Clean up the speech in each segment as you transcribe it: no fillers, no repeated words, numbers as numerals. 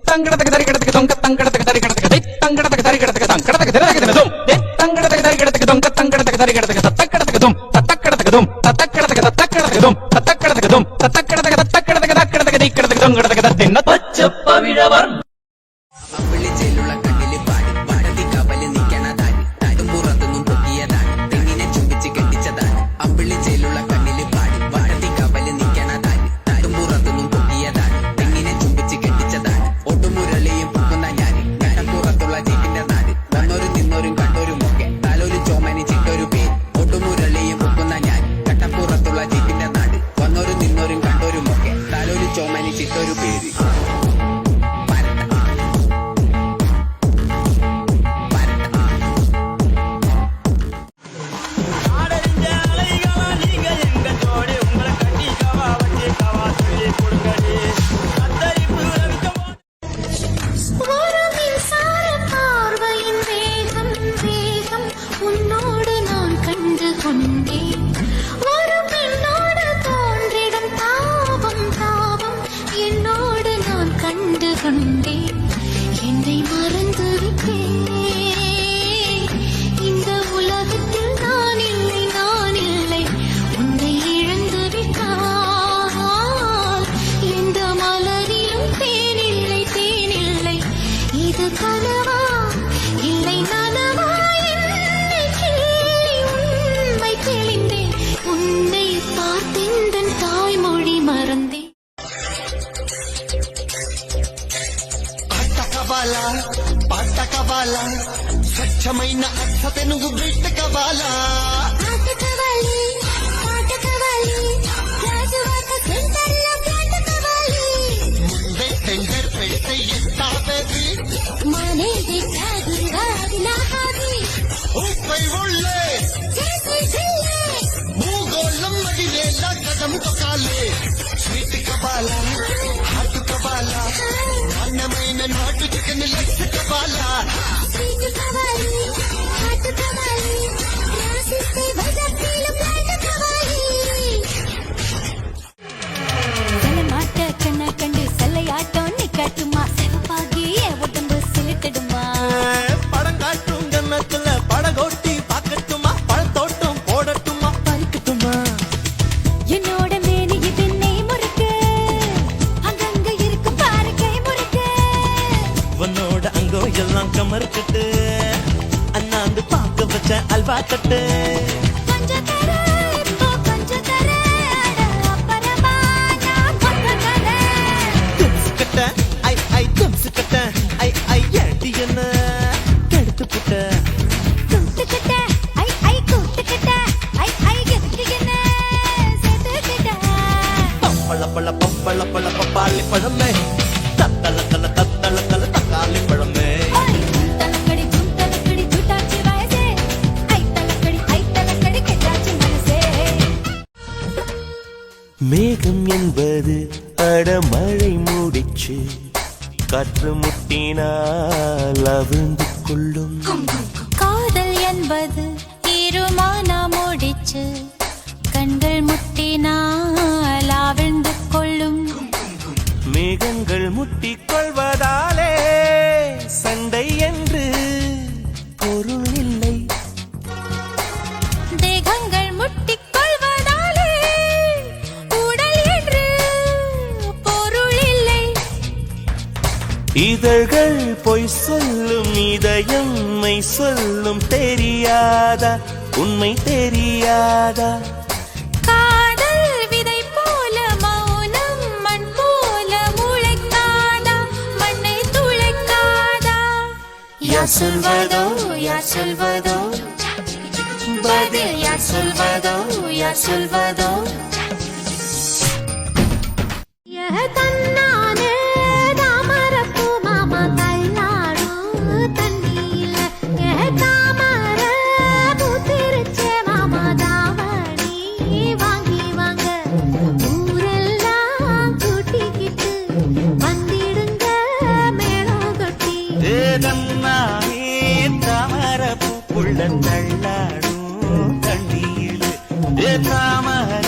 தங்கடத்துக்கு தரி கிடத்துக்கு தொங்க தங்கடத்துக்கு தரி கிடத்துக்கு தங்கடத்துக்கு தரி கிடத்துக்கு தான் கடத்துக்கு திரகத்துக்கு தங்கடத்துக்கு தரி கிடத்துக்கு தொங்க தங்கடத்துக்கு தரி கிடத்துக்கு தத்தக்கடத்துக்கு தத்தக்கடத்துக்கு தத்தக்கடத்துக்கு தத்தக்கடத்துக்கு தத்தக்கடத்துக்கு தத்தக்கடத்துக்கு தக்கடத்துக்கு தீக்கடத்துக்கு தொங்கடத்துக்கு தத்தின்ன பச்சை பவிழவர் என்னை மறந்து விட்டேன். இந்த உலகத்தில் நான் இல்லை உன்னை இழந்து விட்டால் எந்த மலரிலும் தேனில்லை இது கனவா இல்லை நனவா என்னை கிள்ளி உண்மை தெளிந்தேன் உன்னை பார்த்தெந்தன் தாய்மொழி மறந்தேன். పాట కవాలా స్వచ్ఛమైన అర్థ తెనుగు బిడ్డ కవాలా ముందే టెండర్ పెడితే ఎత్తావేది ఊపై ఒళ్ళే భూగోళం అడివేలా గదం తొక్కాలే స్వీట్ కవాలా హాట్ కవాలా నాణ్యమైన నాటు చికెన్ లెగ్స్ కవాలా கண்டு செல்லையாட்டம் நீ கட்டுமா செவப்பாகிய உடம்பு சிலிட்டிடுமா படம் காட்டும் கண்ணத்துல படகோட்டி பாக்கட்டுமா பழத்தோட்டம் போடட்டுமா பறிக்கட்டுமா என்னோட மேனிக்கு திண்ணை முறுக்கு அங்கங்க இருக்கு பாரு கை முறுக்கு உன்னோட அங்கோ எல்லாம் கமர்க்கட்டு அண்ணாந்து பார்க்க வச்ச அல்வா கட்டு பப்பாளி பழமே தத்தள தல தக்காளி பழமே மேகம் என்பது அடமழை மூடிச்சு காற்று முட்டினால் அவிழ்ந்து கொள்ளும் காதல் என்பது இருமானா மூடிச்சு கண்கள் முட்டினால் அவிழ்ந்து கொள்ளும் மேகங்கள் முட்டிக் கொள்வதாலே சண்டை என்று பொருள் இல்லை தேகங்கள் முட்டிக் கொள்வதாலே உடல் என்று பொருள் இல்லை இதழ்கள் பொய் சொல்லும் இதயம் மெய் சொல்லும் தெரியாதா உண்மை தெரியாதா காதல் விதை போல மௌனம் மண் போல முளைக்காதா மண்ணை துளைக்காதா யார் சொல்வதோ பதில் யார் சொல்வதோ தன்னானே தாமரப்பூ மாமா கல்லாடும் தண்ணியில தாமர பூத்திருச்சே மாமா தாவணி வாங்கி வாங்க ஊரெல்லாம் கூட்டிக்கிட்டு வந்திடுங்க மேளம் கொட்டி தாமர பூக்குள்ள தள்ளாடும் தண்ணியில் தாமர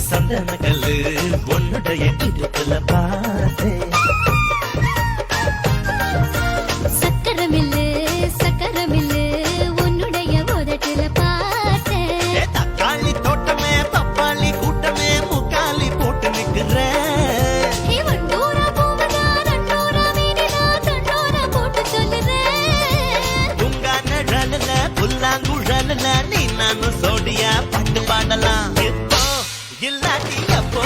சந்தன கல்லு உன்னுடைய இடுப்புல பார்த்தேன். சக்கரமில்லு உன்னுடைய உதட்டுல பார்த்தேன். தக்காளி தோட்டமே பப்பாளி கூட்டமே முக்காலி போட்டு நிக்கிறேன். வண்டூரா பூவதா நண்டூரா வீதிதா தண்டூரா போட்டு சொல்லுறேன். உங்க நிழல்ல புல்லாங்குழல்ல நீ நானும் சோடியா பாட்டு பாடலாம். இப்போ இல்லாட்டி அப்போ